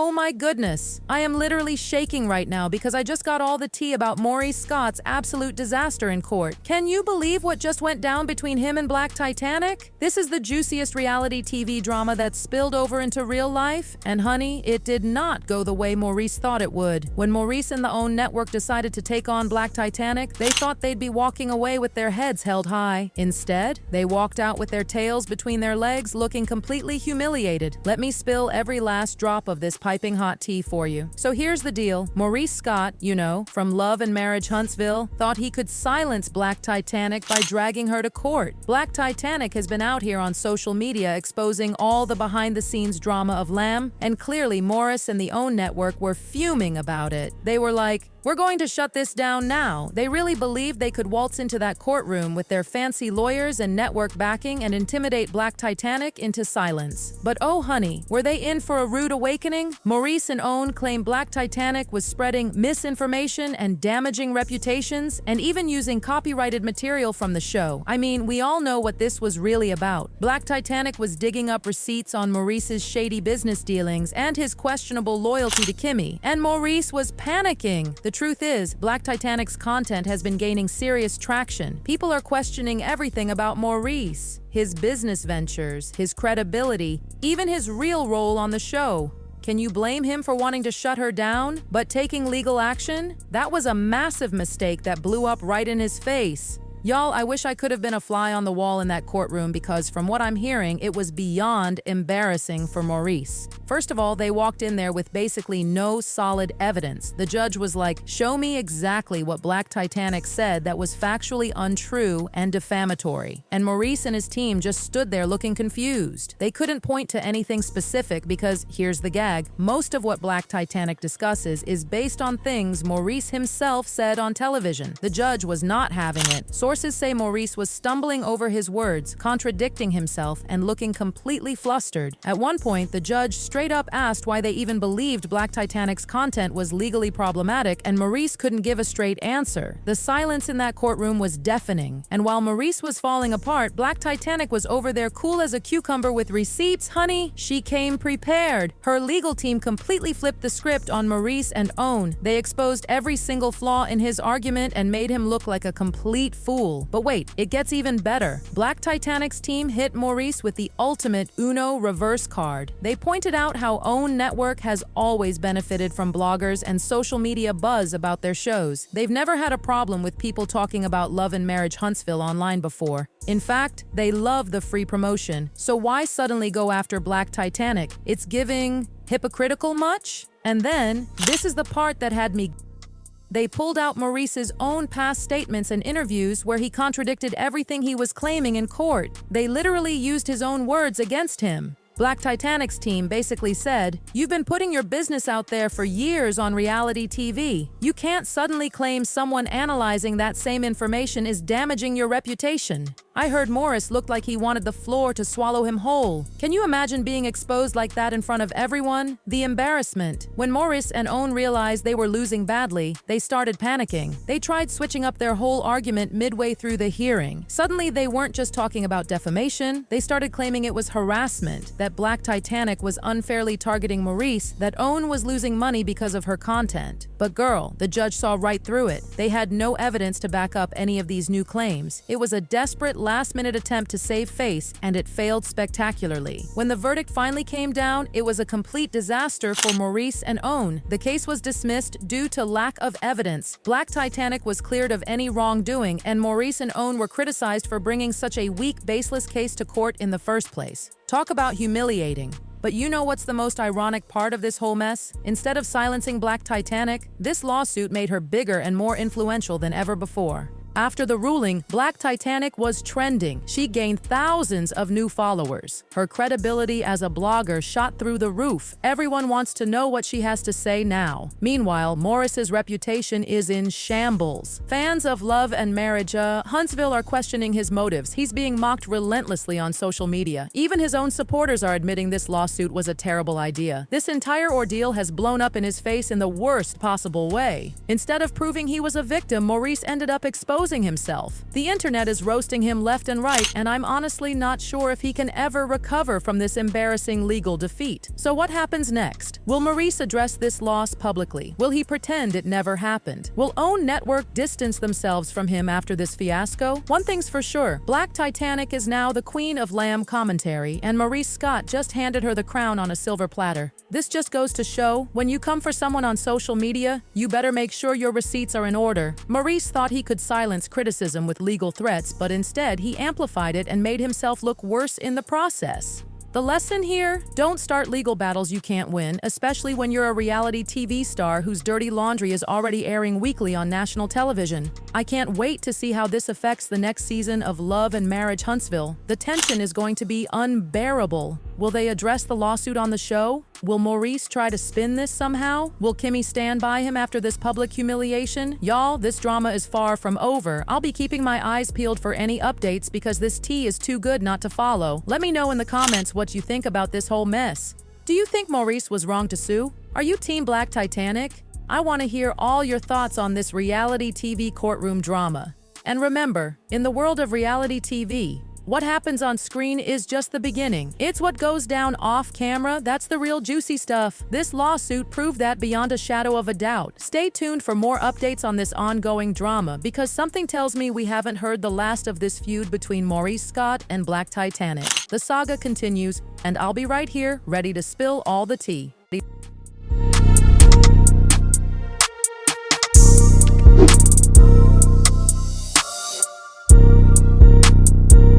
Oh my goodness. I am literally shaking right now because I just got all the tea about Maurice Scott's absolute disaster in court. Can you believe what just went down between him and Black Titanic? This is the juiciest reality TV drama that spilled over into real life. And honey, it did not go the way Maurice thought it would. When Maurice and the OWN network decided to take on Black Titanic, they thought they'd be walking away with their heads held high. Instead, they walked out with their tails between their legs, looking completely humiliated. Let me spill every last drop of this piping hot tea for you. So here's the deal. Maurice Scott, you know, from Love and Marriage Huntsville, thought he could silence Black Titanic by dragging her to court. Black Titanic has been out here on social media exposing all the behind-the-scenes drama of Lamb, and clearly Maurice and the OWN network were fuming about it. They were like, "We're going to shut this down now." They really believed they could waltz into that courtroom with their fancy lawyers and network backing and intimidate Black Titanic into silence. But oh honey, were they in for a rude awakening? Maurice and OWN claim Black Titanic was spreading misinformation and damaging reputations, and even using copyrighted material from the show. I mean, we all know what this was really about. Black Titanic was digging up receipts on Maurice's shady business dealings and his questionable loyalty to Kimmy, and Maurice was panicking. The truth is, Black Titanic's content has been gaining serious traction. People are questioning everything about Maurice, his business ventures, his credibility, even his real role on the show. Can you blame him for wanting to shut her down, but taking legal action? That was a massive mistake that blew up right in his face. Y'all, I wish I could have been a fly on the wall in that courtroom because from what I'm hearing, it was beyond embarrassing for Maurice. First of all, they walked in there with basically no solid evidence. The judge was like, "Show me exactly what Black Titanic said that was factually untrue and defamatory." And Maurice and his team just stood there looking confused. They couldn't point to anything specific because, here's the gag, most of what Black Titanic discusses is based on things Maurice himself said on television. The judge was not having it. Sources say Maurice was stumbling over his words, contradicting himself, and looking completely flustered. At one point, the judge straight up asked why they even believed Black Titanic's content was legally problematic, and Maurice couldn't give a straight answer. The silence in that courtroom was deafening, and while Maurice was falling apart, Black Titanic was over there cool as a cucumber with receipts. Honey, she came prepared. Her legal team completely flipped the script on Maurice and OWN. They exposed every single flaw in his argument and made him look like a complete fool. But wait, it gets even better. Black Titanic's team hit Maurice with the ultimate Uno reverse card. They pointed out how OWN Network has always benefited from bloggers and social media buzz about their shows. They've never had a problem with people talking about Love and Marriage Huntsville online before. In fact, they love the free promotion. So why suddenly go after Black Titanic? It's giving hypocritical much? And then, this is the part that had me. They pulled out Maurice's own past statements and interviews where he contradicted everything he was claiming in court. They literally used his own words against him. Black Titanic's team basically said, "You've been putting your business out there for years on reality TV. You can't suddenly claim someone analyzing that same information is damaging your reputation." I heard Maurice looked like he wanted the floor to swallow him whole. Can you imagine being exposed like that in front of everyone? The embarrassment. When Maurice and OWN realized they were losing badly, they started panicking. They tried switching up their whole argument midway through the hearing. Suddenly, they weren't just talking about defamation. They started claiming it was harassment, that Black Titanic was unfairly targeting Maurice, that OWN was losing money because of her content. But girl, the judge saw right through it. They had no evidence to back up any of these new claims. It was a desperate last-minute attempt to save face, and it failed spectacularly. When the verdict finally came down, it was a complete disaster for Maurice and OWN. The case was dismissed due to lack of evidence. Black Titanic was cleared of any wrongdoing, and Maurice and OWN were criticized for bringing such a weak, baseless case to court in the first place. Talk about humiliating. But you know what's the most ironic part of this whole mess? Instead of silencing Black Titanic, this lawsuit made her bigger and more influential than ever before. After the ruling, Black Titanic was trending. She gained thousands of new followers. Her credibility as a blogger shot through the roof. Everyone wants to know what she has to say now. Meanwhile, Maurice's reputation is in shambles. Fans of Love and Marriage Huntsville are questioning his motives. He's being mocked relentlessly on social media. Even his own supporters are admitting this lawsuit was a terrible idea. This entire ordeal has blown up in his face in the worst possible way. Instead of proving he was a victim, Maurice ended up exposing exposing himself. The internet is roasting him left and right, and I'm honestly not sure if he can ever recover from this embarrassing legal defeat. So what happens next? Will Maurice address this loss publicly? Will he pretend it never happened? Will OWN Network distance themselves from him after this fiasco? One thing's for sure, Black Titanic is now the queen of lamb commentary, and Maurice Scott just handed her the crown on a silver platter. This just goes to show, when you come for someone on social media, you better make sure your receipts are in order. Maurice thought he could silence criticism with legal threats, but instead he amplified it and made himself look worse in the process. The lesson here? Don't start legal battles you can't win, especially when you're a reality TV star whose dirty laundry is already airing weekly on national television. I can't wait to see how this affects the next season of Love and Marriage Huntsville. The tension is going to be unbearable. Will they address the lawsuit on the show? Will Maurice try to spin this somehow? Will Kimmy stand by him after this public humiliation? Y'all, this drama is far from over. I'll be keeping my eyes peeled for any updates because this tea is too good not to follow. Let me know in the comments what you think about this whole mess. Do you think Maurice was wrong to sue? Are you Team Black Titanic? I want to hear all your thoughts on this reality TV courtroom drama. And remember, in the world of reality TV, what happens on screen is just the beginning. It's what goes down off camera that's the real juicy stuff. This lawsuit proved that beyond a shadow of a doubt. Stay tuned for more updates on this ongoing drama because something tells me we haven't heard the last of this feud between Maurice Scott and Black Titanic. The saga continues, and I'll be right here ready to spill all the tea.